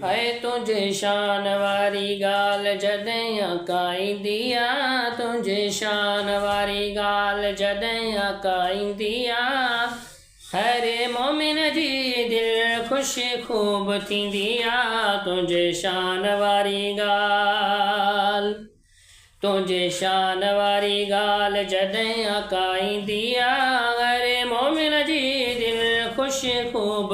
ऐ तुंहिंजे शान वारी ॻाल्हि जॾहिं अकाईंदी आहे, तुंहिंजे शान वारी ॻाल्हि जॾहिं अकाईंदी आहे, हर मोमिन जी दिलि ख़ुशि ख़ूब थींदी आहे। तुंहिंजे शान वारी ॻाल्हि, तुंहिंजे शान वारी ॻाल्हि जॾहिं अकाईंदी आहे, हर मोमिन जी दिलि ख़ुशि ख़ूब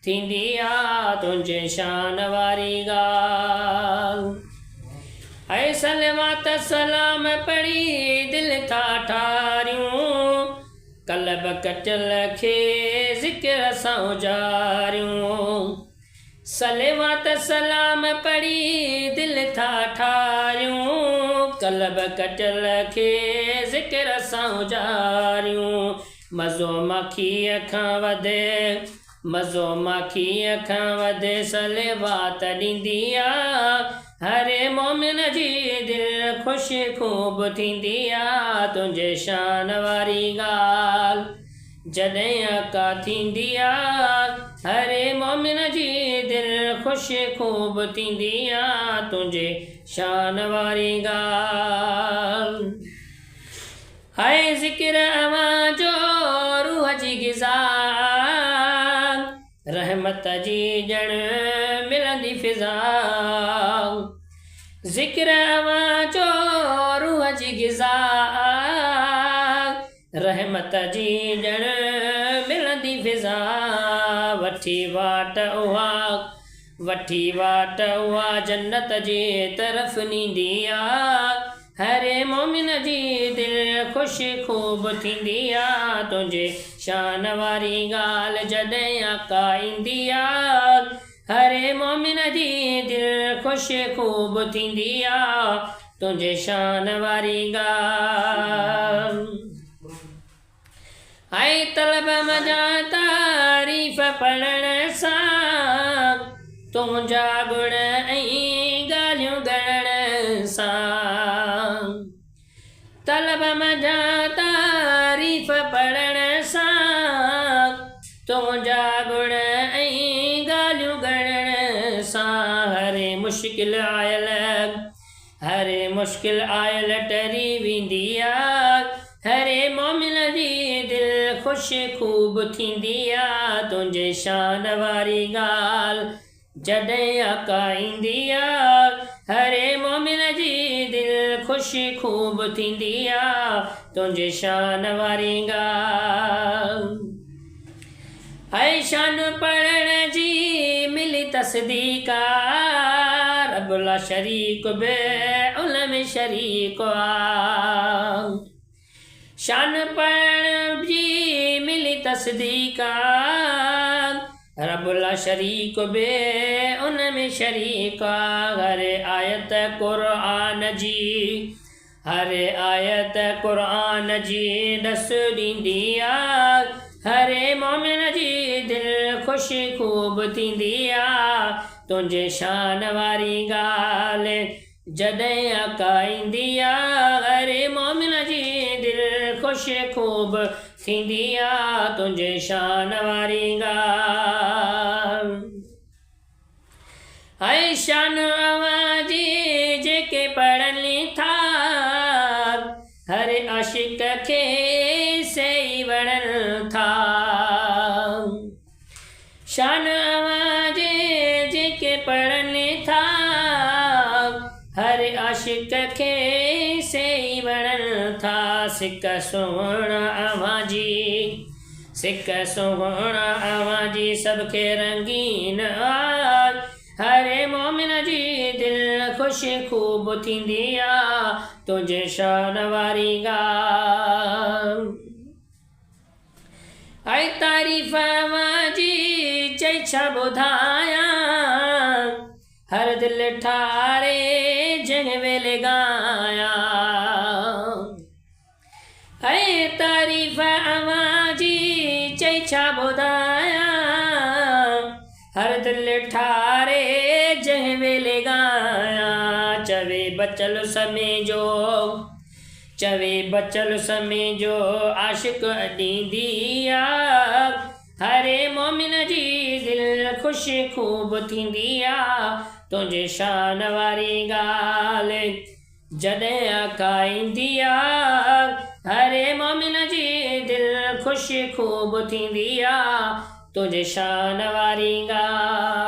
थींदी आहे। तुंहिंजे शान वारी ॻाल्हि, ऐं सलवात सलाम पढ़ी दिलि था ठारियूं, कल्ब कटियल खे ज़िक्र सां उजारियूं। सलवात सलाम पढ़ी दिलि था ठारियूं, कल्ब कटियल खे ज़िक्र सां उजारियूं। मज़ो माखीअ खां वधे, मज़ो माखीअ खां वधे सलवात ॾींदी आहे, हर मोमिन जी दिलि ख़ुशि ख़ूब थींदी आहे। तुंहिंजे शान वारी ॻाल्हि जॾहिं अका थींदी आहे, हर मोमिन जी दिलि ख़ुशि ख़ूब थींदी आहे। तुंहिंजे शान वारी ॻाल्हि, हाय ज़िक्र अवां जो रूह जी ग़िज़ा, रहमत जी ॼण मिलंदी फिज़ा। ज़िक्र अवां जो रूह जी ग़िज़ा, रहमत जी ॼण मिलंदी फिज़ा। वठी वाट उहा जन्नत जे तरफ़ नींदी आहे, हर मोमिन जी दिलि ख़ुशि ख़ूब थींदी आहे। तुंहिंजे शान वारी ॻाल्हि जॾहिं अकाईंदी आहे, हर मोमिन जी दिलि ख़ुशि ख़ूब थींदी आहे। तुंहिंजे शान वारी ॻाल्हि, ऐं तलब मजा तारीफ़ पढ़ण सां, तुंहिंजा गुण ऐं ॻाल्हियूं ॻणण सां। तलब मजा तारीफ़ पढ़ण सां, तुंहिंजा गुण ऐं ॻाल्हियूं ॻणण सां। हर मुश्किल आयल टरी वेंदी आहे, हर मोमिन जी दिलि ख़ुशि ख़ूब थींदी आहे। तुंहिंजे शान वारी ॻाल्हि जॾहिं अकाईंदी आहे, हर मोमिन जी दिलि ख़ुशि ख़ूब थींदी आहे। तुंहिंजे शान वारी ॻाल्हि, ऐं शान पढ़ण जी मिली तस्दीक़, रब्बुल शरीक बि उन में शरीक आहे। शान पढ़ण जी मिली तस्दीक़, रब्बुल शरीक बि उन में शरीक आहे। हर आयत क़ुर्आन जी ॾस ॾींदी आहे, हर मोमिन जी दिलि ख़ुशि ख़ूब थींदी आहे। तुंहिंजे शान वारी ॻाल्हि जॾहिं अकाईंदी आहे, हर मोमिन जी दिलि ख़ुशि ख़ूब थींदी आहे। तुंहिंजे शान वारी ॻाल्हि, ऐं शान अवां जी जेके पढ़नि था, हर आशिक़ खे सही वणनि था। शान अवां जे जेके पढ़नि था, हर आशिक़ खे सही वणनि था। सिक सुहिणा अवां जी सभ खे रंगीन आहे, हर मोमिन जी दिलि ख़ुशि ख़ूब थींदी आहे। तुंहिंजे शान वारी ॻाल्हि, ऐं तारीफ़ अवां जी चई छा ॿुधायां, हर दिलि ठारे जंहिं वेले ॻायां। ऐं तारीफ़ अवां जी चई छा ॿुधायां, हर दिलि ठारे जंहिं वेले ॻायां। चवे बचल समय जो आशिक़ ॾींदी आहे, हरे मोमिन जी दिल ख़ुशि ख़ूब थींदी आहे तुंहिंजे शान वारी ॻाल्हि जॾहिं अकाईंदी आहे हरे मोमिन जी दिल ख़ुशि ख़ूब थींदी आहे तुंहिंजे शान वारी ॻाल्हि